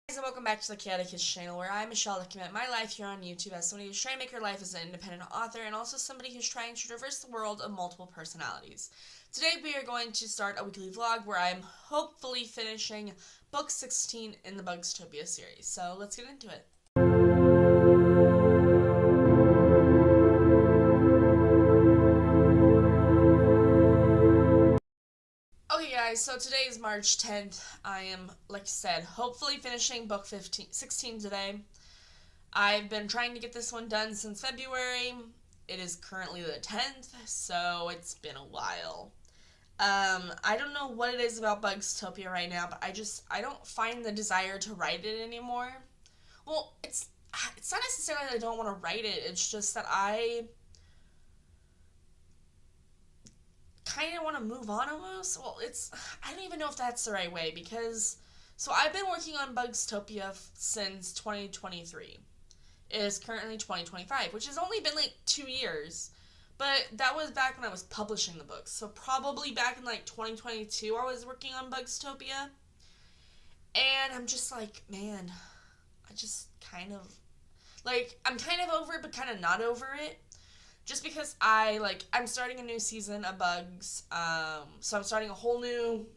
Guys, and welcome back to the Chaotic Kids channel, where I, Michelle, document my life here on YouTube as somebody who's trying to make her life as an independent author, and also somebody who's trying to traverse the world of multiple personalities. Today we are going to start a weekly vlog where I'm hopefully finishing book 16 in the Bugstopia series. So let's get into it. Okay guys, so today is March 10th. I am, like I said, hopefully finishing book 16 today. I've been trying to get this one done since February. It is currently the 10th, so it's been a while. I don't know what it is about Bugstopia right now, but I don't find the desire to write it anymore. Well, it's not necessarily that I don't want to write it, it's just that I kind of want to move on almost. Well, I don't even know if that's the right way, because so I've been working on Bugstopia since 2023. It is currently 2025, which has only been like 2 years. But that was back when I was publishing the books. So probably back in like 2022 I was working on Bugstopia. And I'm just like, man, I just kind of I'm kind of over it but kind of not over it. Just because I'm starting a new season of Bugs. So I'm starting a whole new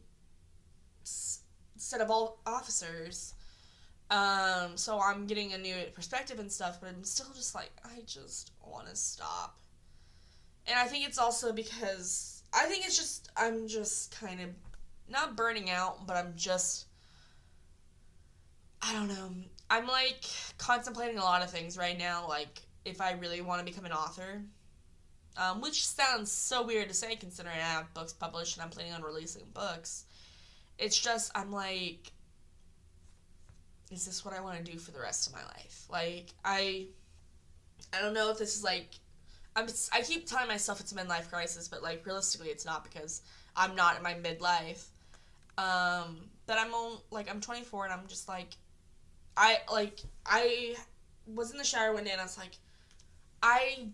set of all officers. So I'm getting a new perspective and stuff, but I'm still just like, I just want to stop. And I think it's also because I'm just kind of not burning out, but I don't know. I'm like contemplating a lot of things right now, like if I really want to become an author. Which sounds so weird to say considering I have books published and I'm planning on releasing books. It's just, I'm like, is this what I want to do for the rest of my life? I don't know if this is I keep telling myself it's a midlife crisis, but like realistically, it's not because I'm not in my midlife. But I'm 24 and I'm just I was in the shower one day and I was like, I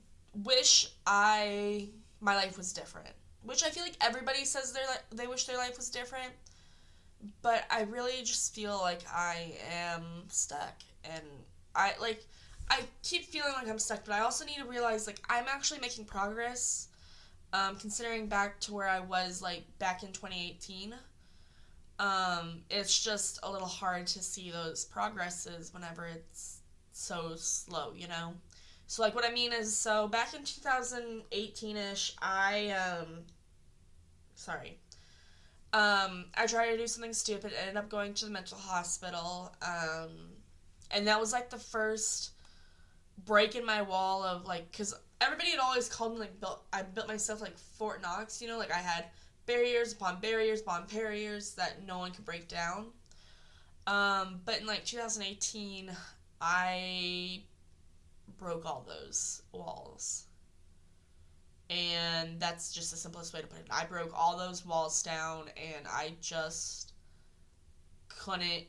wish my life was different. Which I feel like everybody says they wish their life was different, but I really just feel like I am stuck, and I keep feeling like I'm stuck, but I also need to realize I'm actually making progress. Considering back to where I was back in 2018, it's just a little hard to see those progresses whenever it's so slow, you know. So what I mean is, so back in 2018ish, sorry, I tried to do something stupid, ended up going to the mental hospital, and that was the first break in my wall of because everybody had always called me I built myself Fort Knox, you know, I had barriers upon barriers upon barriers that no one could break down. But in 2018, I broke all those walls. And that's just the simplest way to put it. I broke all those walls down, and I just couldn't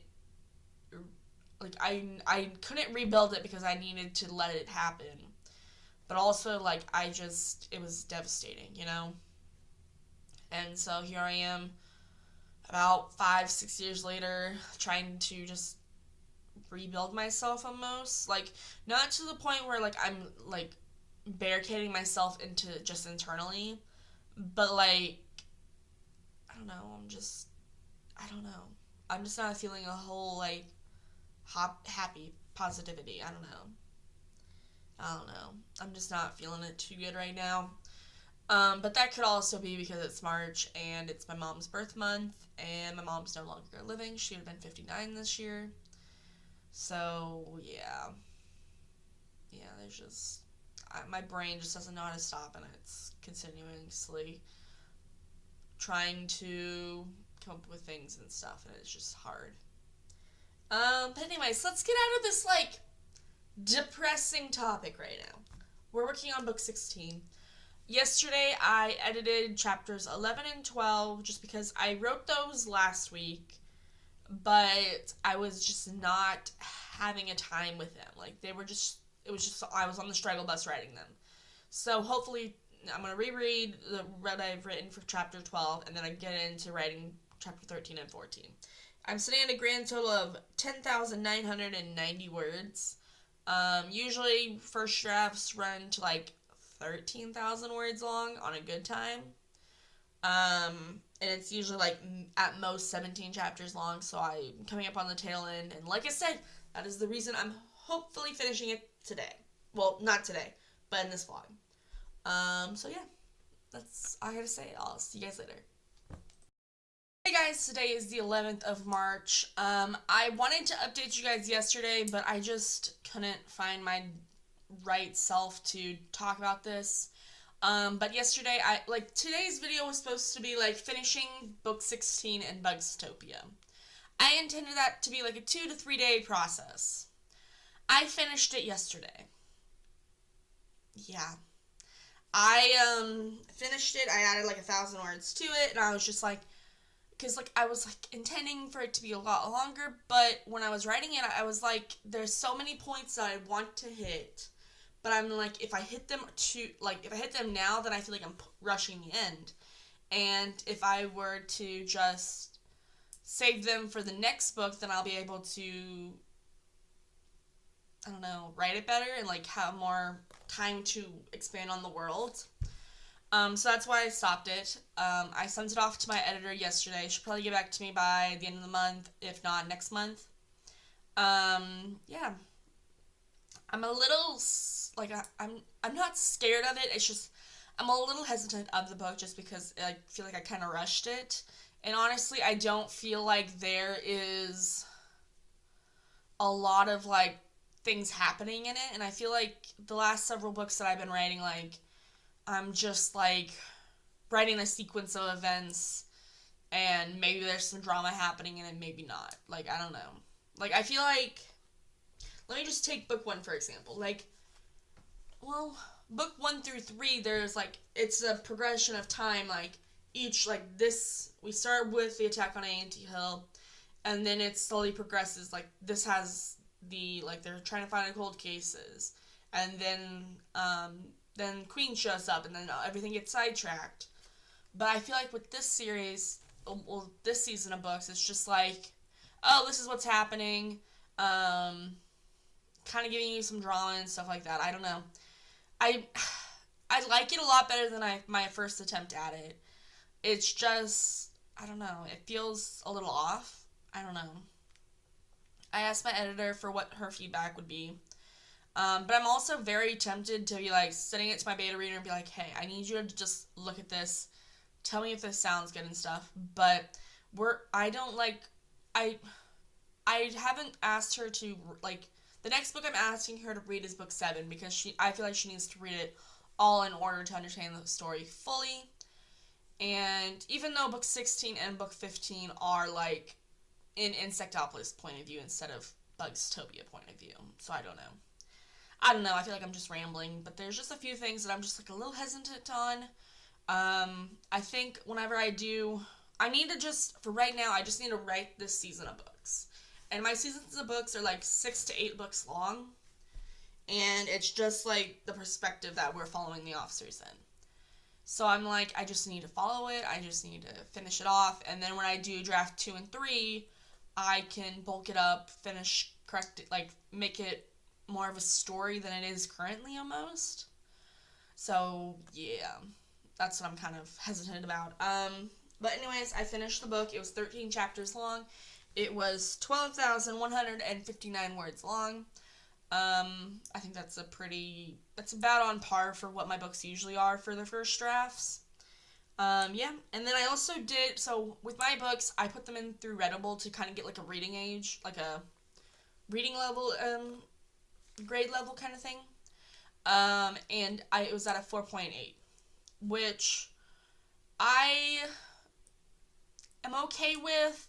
I couldn't rebuild it because I needed to let it happen. But also it was devastating, you know? And so here I am about 5-6 years later trying to just rebuild myself almost. Not to the point where I'm barricading myself into just internally, but I don't know, I don't know. I'm just not feeling a whole happy positivity. I don't know. I'm just not feeling it too good right now. But that could also be because it's March and it's my mom's birth month, and my mom's no longer living. She would have been 59 this year. So yeah, there's just my brain just doesn't know how to stop, and it's continuously trying to come up with things and stuff, and it's just hard. But anyways, let's get out of this depressing topic right now. We're working on book 16. Yesterday I edited chapters 11 and 12 just because I wrote those last week, but I was just not having a time with them. I was on the struggle bus writing them. So hopefully I'm going to reread what I've written for chapter 12, and then I get into writing chapter 13 and 14. I'm sitting at a grand total of 10,990 words. Usually first drafts run to like 13,000 words long on a good time. And it's usually like at most 17 chapters long, so I'm coming up on the tail end. And like I said, that is the reason I'm hopefully finishing it today. Well, not today, but in this vlog. So yeah, that's all I gotta say. I'll see you guys later. Hey guys, today is the 11th of March. I wanted to update you guys yesterday, but I just couldn't find my right self to talk about this. But yesterday, today's video was supposed to be, finishing book 16 in Bugstopia. I intended that to be, a 2 to 3 day process. I finished it yesterday. Yeah. I, finished it, I added, 1,000 words to it, and I was just because, I was, intending for it to be a lot longer, but when I was writing it, I was there's so many points that I want to hit, but I'm if I hit them now, then I feel like I'm rushing the end, and if I were to just save them for the next book, then I'll be able to, I don't know, write it better and, have more time to expand on the world. So that's why I stopped it. I sent it off to my editor yesterday. She'll probably get back to me by the end of the month, if not next month. Yeah. I'm a little, I'm not scared of it. It's just, I'm a little hesitant of the book just because I feel like I kind of rushed it. And honestly, I don't feel like there is a lot of, things happening in it. And I feel like the last several books that I've been writing, I'm just, writing a sequence of events, and maybe there's some drama happening in it, maybe not. I don't know. I feel let me just take book 1, for example. Book 1 through 3, there's, it's a progression of time, each, this, we start with the attack on Ant Hill, and then it slowly progresses, this has the, they're trying to find cold cases, and then Queen shows up, and then everything gets sidetracked. But I feel like with this series, this season of books, it's just oh, this is what's happening, kind of giving you some drama and stuff like that. I don't know. I like it a lot better than my first attempt at it. It's just, I don't know, it feels a little off. I don't know. I asked my editor for what her feedback would be. But I'm also very tempted to be sending it to my beta reader and be hey, I need you to just look at this, tell me if this sounds good and stuff. But I haven't asked her to, the next book I'm asking her to read is book 7, because I feel like she needs to read it all in order to understand the story fully. And even though book 16 and book 15 are in Insectopolis point of view instead of Bugstopia point of view, so I don't know. I feel like I'm just rambling, but there's just a few things that I'm just a little hesitant on. I think whenever I need to just, for right now, I just need to write this season of books. And my seasons of books are 6 to 8 books long, and it's just the perspective that we're following the officers in. So I'm I just need to follow it, I just need to finish it off, and then when I do draft 2 and 3, I can bulk it up, correct it, make it more of a story than it is currently almost. So yeah, that's what I'm kind of hesitant about. But anyways, I finished the book. It was 13 chapters long. It was 12,159 words long. I think that's about on par for what my books usually are for the first drafts. Yeah, and then I also so with my books, I put them in through Readable to kind of get a reading age, a reading level, grade level kind of thing. And it was at a 4.8, which I am okay with,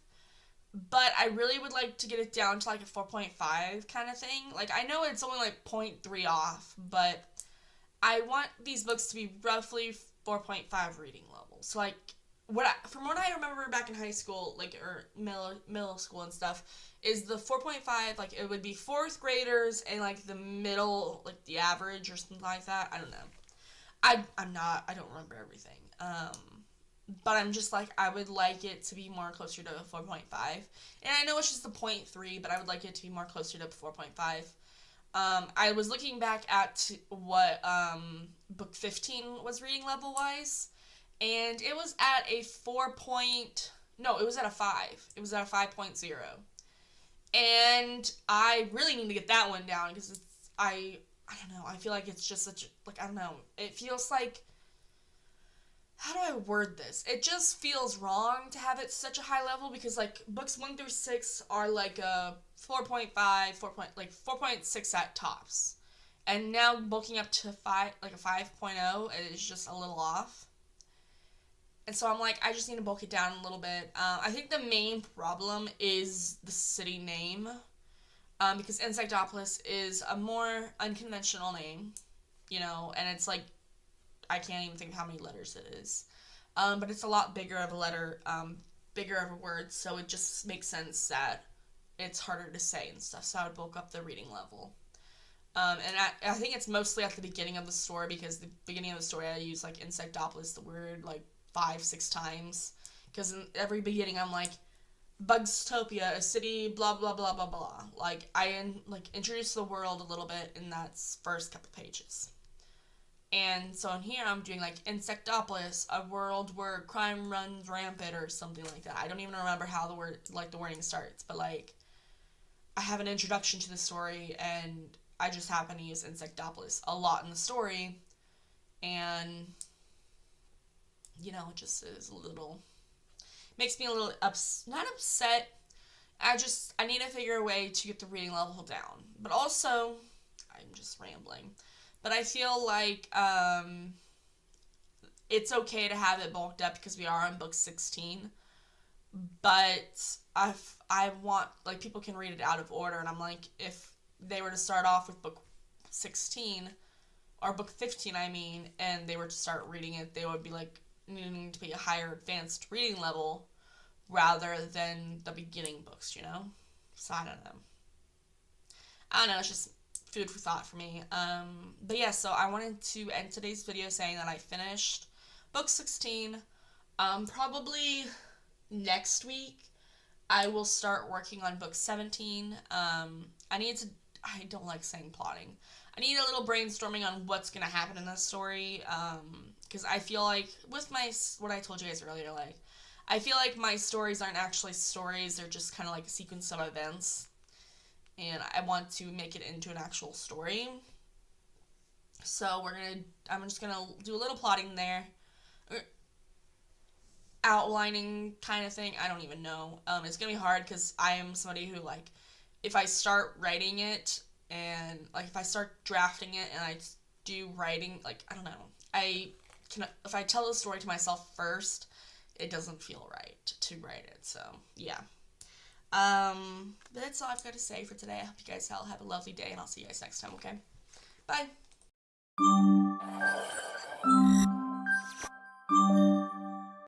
but I really would like to get it down to a 4.5 kind of thing. I know it's only 0.3 off, but I want these books to be roughly 4.5 reading level. So from what I remember back in high school, or middle school and stuff, is the 4.5, it would be 4th graders and, the middle, the average or something like that. I don't know. I don't remember everything. but I'm just like, I would like it to be more closer to 4.5. And I know it's just the 0.3, but I would like it to be more closer to 4.5. I was looking back at what book 15 was reading level wise, and it was at a 4 point. No, it was at a 5. It was at a 5.0. And I really need to get that one down because I don't know. I feel like it's just such like I don't know. It feels like, how do I word this? It just feels wrong to have it such a high level because like books 1 through 6 are like a 4.5, 4.6 at tops. And now booking up to 5 like a 5.0 is just a little off. And so I'm like, I just need to bulk it down a little bit. I think the main problem is the city name. Because Insectopolis is a more unconventional name, and it's like, I can't even think how many letters it is. But it's a lot bigger of a letter, bigger of a word, so it just makes sense that it's harder to say and stuff, so I would bulk up the reading level. And I think it's mostly at the beginning of the story, because the beginning of the story I use, like, Insectopolis, the word, like, 5-6 times. Because in every beginning I'm like, Bugstopia, a city, blah, blah, blah, blah, blah. Like, I introduce the world a little bit in that first couple pages. And so in here I'm doing, like, Insectopolis, a world where crime runs rampant or something like that. I don't even remember how the wording starts, but, like, I have an introduction to the story, and I just happen to use Insectopolis a lot in the story, and, it just is a little, makes me a little, not upset, I need to figure a way to get the reading level down, but also, I'm just rambling, but I feel like, it's okay to have it bulked up because we are on book 16, but I want, like, people can read it out of order, and I'm like, if they were to start off with book 16, or book 15, I mean, and they were to start reading it, they would be, like, needing to be a higher advanced reading level rather than the beginning books, So I don't know, it's just food for thought for me. But yeah, so I wanted to end today's video saying that I finished book 16. Probably next week I will start working on book 17. I don't like saying plotting. I need a little brainstorming on what's going to happen in this story, because I feel like, with what I told you guys earlier, like, I feel like my stories aren't actually stories, they're just kind of like a sequence of events, and I want to make it into an actual story. So I'm just going to do a little plotting there, outlining kind of thing, I don't even know. It's going to be hard because I am somebody who, like, if I start writing it, and, like, if I start drafting it and I do writing, like, I don't know, if I tell the story to myself first, it doesn't feel right to write it, so, yeah. But that's all I've got to say for today. I hope you guys all have a lovely day, and I'll see you guys next time, okay? Bye!